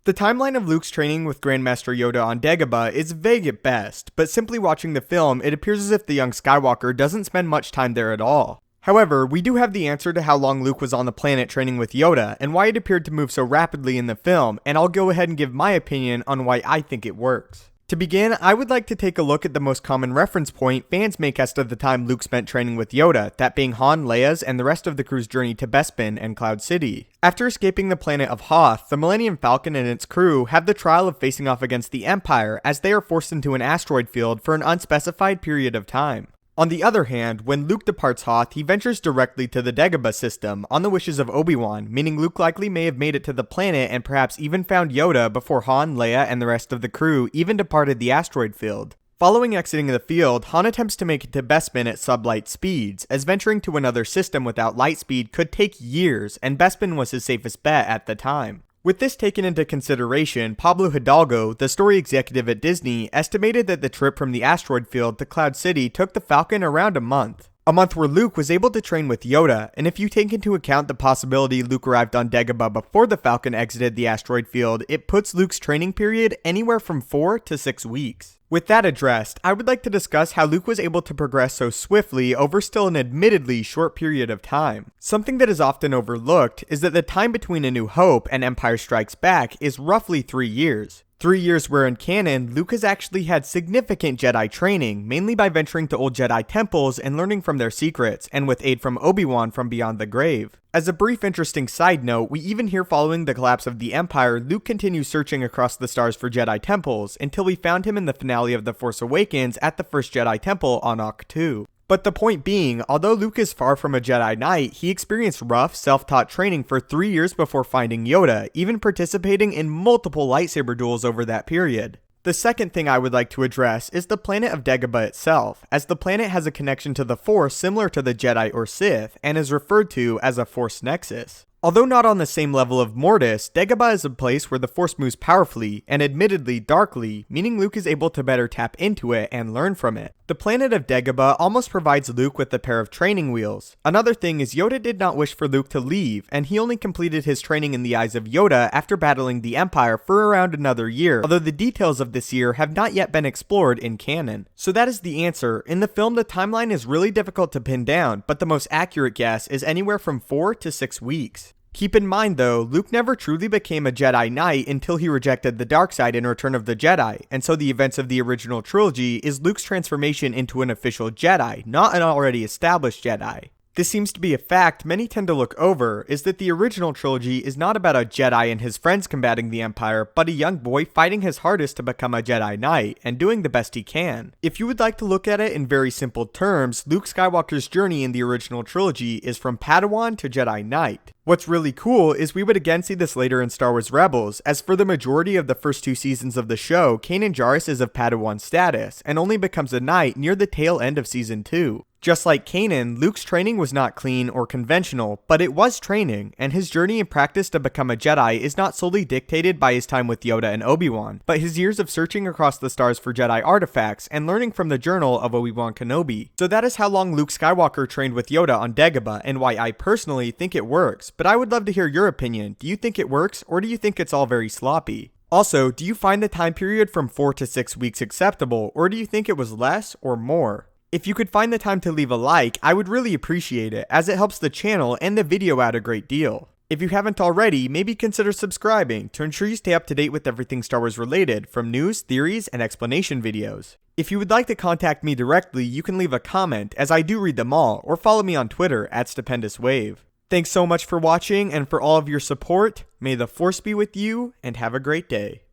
The timeline of Luke's training with Grandmaster Yoda on Dagobah is vague at best, but simply watching the film, it appears as if the young Skywalker doesn't spend much time there at all. However, we do have the answer to how long Luke was on the planet training with Yoda, and why it appeared to move so rapidly in the film, and I'll go ahead and give my opinion on why I think it works. To begin, I would like to take a look at the most common reference point fans make as to the time Luke spent training with Yoda, that being Han, Leia's, and the rest of the crew's journey to Bespin and Cloud City. After escaping the planet of Hoth, the Millennium Falcon and its crew have the trial of facing off against the Empire as they are forced into an asteroid field for an unspecified period of time. On the other hand, when Luke departs Hoth, he ventures directly to the Dagobah system, on the wishes of Obi-Wan, meaning Luke likely may have made it to the planet and perhaps even found Yoda before Han, Leia, and the rest of the crew even departed the asteroid field. Following exiting the field, Han attempts to make it to Bespin at sublight speeds, as venturing to another system without light speed could take years, and Bespin was his safest bet at the time. With this taken into consideration, Pablo Hidalgo, the story executive at Disney, estimated that the trip from the asteroid field to Cloud City took the Falcon around a month. A month where Luke was able to train with Yoda, and if you take into account the possibility Luke arrived on Dagobah before the Falcon exited the asteroid field, it puts Luke's training period anywhere from 4 to 6 weeks. With that addressed, I would like to discuss how Luke was able to progress so swiftly over still an admittedly short period of time. Something that is often overlooked is that the time between A New Hope and Empire Strikes Back is roughly 3 years. 3 years where in canon, Luke has actually had significant Jedi training, mainly by venturing to old Jedi temples and learning from their secrets, and with aid from Obi-Wan from beyond the grave. As a brief interesting side note, we even hear following the collapse of the Empire, Luke continues searching across the stars for Jedi temples, until we found him in the finale of The Force Awakens at the first Jedi temple on Ahch-To. But the point being, although Luke is far from a Jedi Knight, he experienced rough, self-taught training for 3 years before finding Yoda, even participating in multiple lightsaber duels over that period. The second thing I would like to address is the planet of Dagobah itself, as the planet has a connection to the Force similar to the Jedi or Sith, and is referred to as a Force Nexus. Although not on the same level of Mortis, Dagobah is a place where the Force moves powerfully, and admittedly darkly, meaning Luke is able to better tap into it and learn from it. The planet of Dagobah almost provides Luke with a pair of training wheels. Another thing is Yoda did not wish for Luke to leave, and he only completed his training in the eyes of Yoda after battling the Empire for around another year, although the details of this year have not yet been explored in canon. So that is the answer. In the film, the timeline is really difficult to pin down, but the most accurate guess is anywhere from 4 to 6 weeks. Keep in mind though, Luke never truly became a Jedi Knight until he rejected the dark side in Return of the Jedi, and so the events of the original trilogy is Luke's transformation into an official Jedi, not an already established Jedi. This seems to be a fact many tend to look over, is that the original trilogy is not about a Jedi and his friends combating the Empire, but a young boy fighting his hardest to become a Jedi Knight, and doing the best he can. If you would like to look at it in very simple terms, Luke Skywalker's journey in the original trilogy is from Padawan to Jedi Knight. What's really cool is we would again see this later in Star Wars Rebels, as for the majority of the first 2 seasons of the show, Kanan Jarrus is of Padawan status, and only becomes a Knight near the tail end of Season 2. Just like Kanan, Luke's training was not clean or conventional, but it was training, and his journey and practice to become a Jedi is not solely dictated by his time with Yoda and Obi-Wan, but his years of searching across the stars for Jedi artifacts and learning from the journal of Obi-Wan Kenobi. So that is how long Luke Skywalker trained with Yoda on Dagobah, and why I personally think it works, but I would love to hear your opinion. Do you think it works, or do you think it's all very sloppy? Also, do you find the time period from 4 to 6 weeks acceptable, or do you think it was less or more? If you could find the time to leave a like, I would really appreciate it, as it helps the channel and the video out a great deal. If you haven't already, maybe consider subscribing to ensure you stay up to date with everything Star Wars related, from news, theories, and explanation videos. If you would like to contact me directly, you can leave a comment, as I do read them all, or follow me on Twitter at StupendousWave. Thanks so much for watching and for all of your support. May the Force be with you, and have a great day.